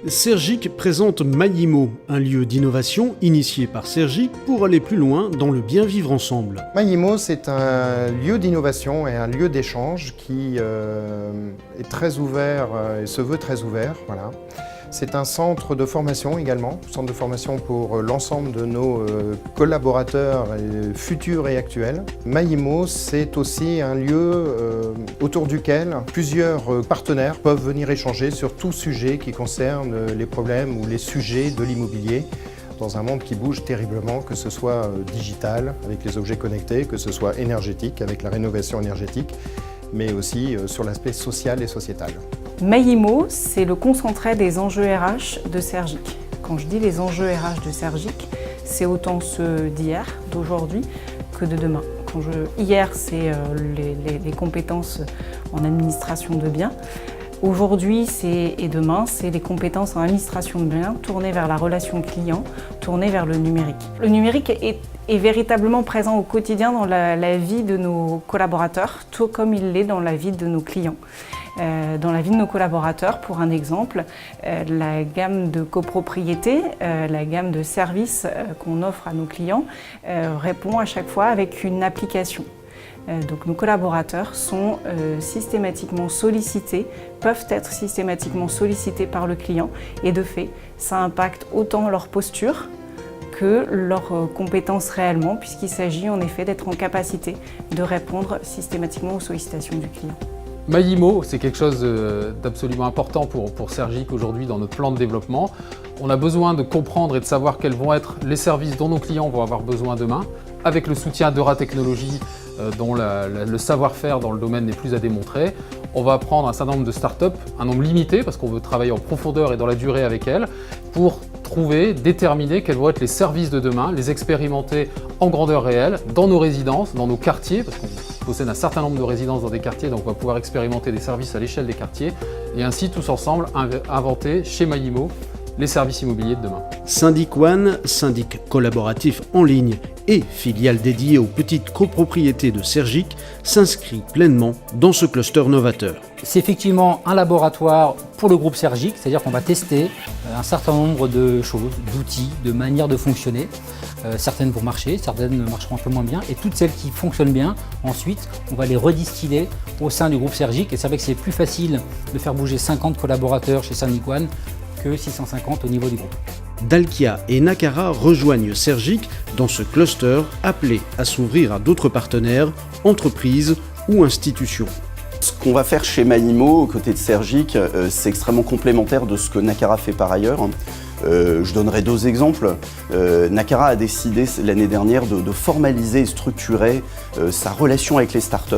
Sergic présente Mayimo, un lieu d'innovation initié par Sergic pour aller plus loin dans le bien vivre ensemble. Mayimo, c'est un lieu d'innovation et un lieu d'échange qui est très ouvert et se veut très ouvert. Voilà. C'est un centre de formation également, centre de formation pour l'ensemble de nos collaborateurs futurs et actuels. Mayimo, c'est aussi un lieu autour duquel plusieurs partenaires peuvent venir échanger sur tout sujet qui concerne les problèmes ou les sujets de l'immobilier dans un monde qui bouge terriblement, que ce soit digital avec les objets connectés, que ce soit énergétique avec la rénovation énergétique, mais aussi sur l'aspect social et sociétal. Mayimo, c'est le concentré des enjeux RH de Sergic. Quand je dis les enjeux RH de Sergic, c'est autant ceux d'hier, d'aujourd'hui, que de demain. Hier, c'est les compétences en administration de biens. Aujourd'hui et demain, c'est les compétences en administration de biens tournées vers la relation client, tournées vers le numérique. Le numérique est véritablement présent au quotidien dans la vie de nos collaborateurs, tout comme il l'est dans la vie de nos clients. Dans la vie de nos collaborateurs, pour un exemple, la gamme de copropriété, la gamme de services qu'on offre à nos clients répond à chaque fois avec une application. Donc nos collaborateurs sont systématiquement sollicités, peuvent être systématiquement sollicités par le client et de fait, ça impacte autant leur posture que leurs compétences réellement, puisqu'il s'agit en effet d'être en capacité de répondre systématiquement aux sollicitations du client. Mayimo, c'est quelque chose d'absolument important pour Sergic aujourd'hui dans notre plan de développement. On a besoin de comprendre et de savoir quels vont être les services dont nos clients vont avoir besoin demain, avec le soutien d'Eura Technologies, dont le savoir-faire dans le domaine n'est plus à démontrer. On va prendre un certain nombre de startups, un nombre limité, parce qu'on veut travailler en profondeur et dans la durée avec elles, pour trouver, déterminer quels vont être les services de demain, les expérimenter en grandeur réelle, dans nos résidences, dans nos quartiers, parce qu'on possède un certain nombre de résidences dans des quartiers, donc on va pouvoir expérimenter des services à l'échelle des quartiers, et ainsi tous ensemble inventer chez Mayimo les services immobiliers de demain. Syndic One, syndic collaboratif en ligne et filiale dédiée aux petites copropriétés de Sergic, s'inscrit pleinement dans ce cluster novateur. C'est effectivement un laboratoire pour le groupe Sergic, c'est-à-dire qu'on va tester un certain nombre de choses, d'outils, de manières de fonctionner. Certaines vont marcher, certaines marcheront un peu moins bien, et toutes celles qui fonctionnent bien, ensuite, on va les redistiller au sein du groupe Sergic. Et c'est vrai que c'est plus facile de faire bouger 50 collaborateurs chez Syndic One que 650 au niveau du groupe. Dalkia et Nakara rejoignent Sergic dans ce cluster appelé à s'ouvrir à d'autres partenaires, entreprises ou institutions. Ce qu'on va faire chez Mayimo, aux côtés de Sergic, c'est extrêmement complémentaire de ce que Nakara fait par ailleurs. Je donnerai deux exemples. Nakara a décidé l'année dernière de formaliser et structurer sa relation avec les startups.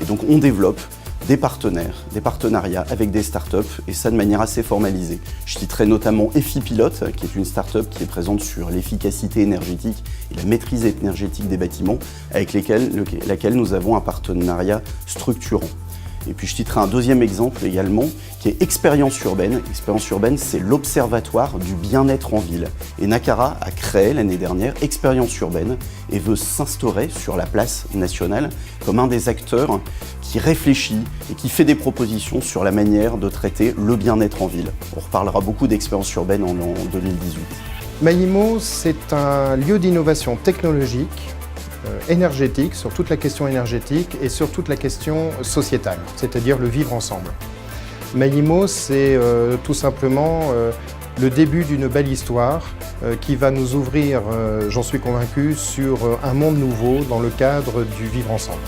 Et donc on développe des partenariats avec des startups, et ça de manière assez formalisée. Je citerai notamment EFI-Pilot, qui est une startup qui est présente sur l'efficacité énergétique et la maîtrise énergétique des bâtiments, avec laquelle nous avons un partenariat structurant. Et puis je citerai un deuxième exemple également, qui est Expérience Urbaine. Expérience Urbaine, c'est l'observatoire du bien-être en ville. Et Nakara a créé l'année dernière Expérience Urbaine et veut s'instaurer sur la place nationale comme un des acteurs qui réfléchit et qui fait des propositions sur la manière de traiter le bien-être en ville. On reparlera beaucoup d'Expérience Urbaine en 2018. Mayimo, c'est un lieu d'innovation technologique, énergétique, sur toute la question énergétique et sur toute la question sociétale, c'est-à-dire le vivre ensemble. Mayimo, c'est tout simplement le début d'une belle histoire qui va nous ouvrir, j'en suis convaincu, sur un monde nouveau dans le cadre du vivre ensemble.